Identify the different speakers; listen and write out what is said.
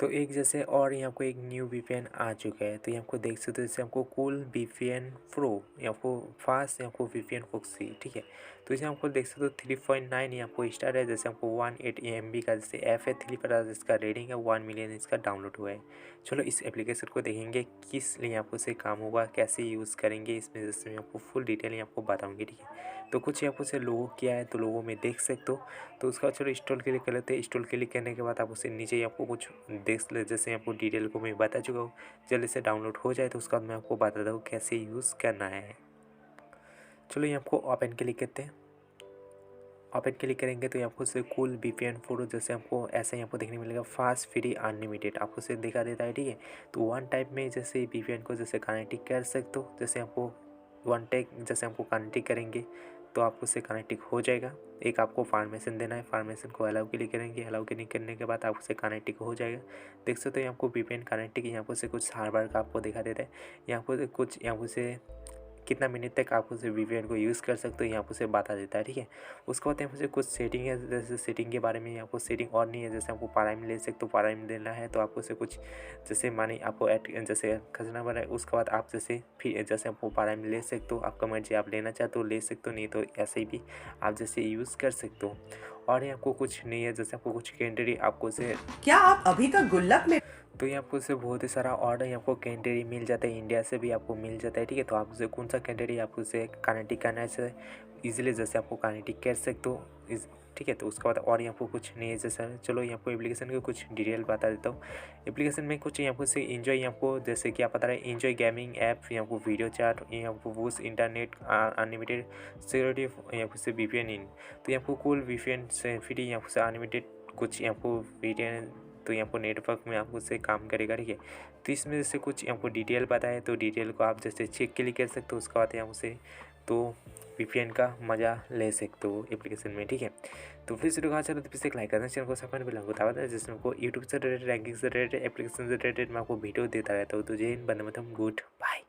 Speaker 1: तो एक जैसे और यहाँ को एक न्यू वीपीएन आ चुका है, तो यहाँ को देख सकते हो जैसे हमको कूल वीपीएन प्रो या को फास्ट या को वीपीएन फोक्सी, ठीक है। तो इसे हमको देख सकते हो 3.9 यहाँ को स्टार है, जैसे हमको 180 MB का जैसे FA3 पर इसका रेटिंग है, 1 मिलियन इसका डाउनलोड हुआ है। चलो इस एप्लीकेशन को देखेंगे किस लिए आपको से काम होगा, कैसे यूज़ करेंगे, इसमें जैसे मैं आपको फुल डिटेल आपको बताऊँगी, ठीक है। तो कुछ यहाँ से लोगों किया है, तो लोगों में देख सकते हो। तो उसका चलो इंस्टॉल क्लिक कर लेते हैं। इंस्टॉल क्लिक करने के बाद आप उसे नीचे आपको कुछ देख ले, जैसे आपको डिटेल को मैं बता चुका हूँ। जल्दी से डाउनलोड हो जाए तो उसका मैं आपको बताता हूँ कैसे यूज़ करना है। चलो ये आपको ओपन क्लिक करते हैं। ओपन क्लिक करेंगे तो आपको से कूल वीपीएन फोटो जैसे आपको ऐसा ही आपको देखने मिलेगा, फास्ट फ्री अनलिमिटेड आपको से दिखा देता है, ठीक है। तो वन टाइप में जैसे वीपीएन को जैसे कनेक्टिंग कर सकते हो, जैसे आपको वन टेक जैसे हमको कनेक्टिंग करेंगे तो आपको से कनेक्टिंग हो जाएगा। एक आपको फार्मेशन देना है, फार्मेशन को अलाउ क्लिक करेंगे, अलाउ क्लिक करने के बाद आपसे कनेक्टिंग हो जाएगा। देख सकते हो आपको वीपीएन कनेक्टिंग यहाँ पर से कुछ सर्वर का आपको दिखा देता है। यहाँ पर कुछ यहाँ से कितना मिनट तक आप उसे वीपीएन को यूज़ कर सकते हो यहाँ पर से बता देता है, ठीक है। उसके बाद यहाँ पर कुछ सेटिंग है, जैसे सेटिंग के बारे में यहाँ पर सेटिंग और नहीं है, जैसे आपको प्राइम ले सकते हो, प्राइम देना है तो आपको से कुछ जैसे माने आपको जैसे खजना बना है, उसके बाद आप जैसे फिर जैसे आपको प्राइम ले सकते हो, आपका मर्जी, आप लेना चाहते हो ले सकते हो, नहीं तो ऐसे ही भी आप जैसे यूज़ कर सकते हो। और यहाँ आपको कुछ नहीं है, जैसे आपको कुछ कैंडरी आपको से
Speaker 2: क्या आप अभी तक गुल्लक में,
Speaker 1: तो ये आपको से बहुत ही सारा ऑर्डर यहाँ आपको कैंडरी मिल जाता है, इंडिया से भी आपको मिल जाता है, ठीक है। तो आप कौन सा कैंडरी आपको से कनेक्टिंग करना है ईजिली जैसे आपको कनेक्टिंग कर सकते हो, ठीक है। तो उसके बाद और यहाँ पर कुछ नहीं है, जैसे चलो यहाँ पर एप्लीकेशन के कुछ डिटेल बता देता हूँ। एप्लीकेशन में कुछ यहाँ पर से इन्जॉय यहाँ को जैसे कि आप पता है इन्जॉय गेमिंग ऐप, यहाँ को वीडियो चार्ट, यहाँ पर वूस इंटरनेट अनलिमिटेड सिक्योरिटी, यहाँ पर से वीपीएन इन, तो यहाँ को कूल वीपीएन से फ्री, यहाँ पर से अनलिमिटेड कुछ यहाँ को वीपीएन, तो यहाँ पर नेटवर्क में आपको से काम करेगा, ठीक है। तो इसमें जैसे कुछ यहाँ पर डिटेल बताए, तो डिटेल को आप जैसे चेक क्लिक कर सकते हो, उसके बाद यहाँ से तो वीपीएन का मज़ा ले सकते हो एप्लीकेशन में, ठीक है। तो फिर से दिखा चलो, तो फिर से लाइक करना, चैनल को सब्सक्राइब भी बता दें, जिसमें आपको यूट्यूब से रिलेटेड, रैंकिंग से रिलेटेड, एप्लीकेशन से रिलेटेड मैं आपको वीडियो देता रहता हूँ। तो जय हिंद, वंदे मातरम, गुड बाय।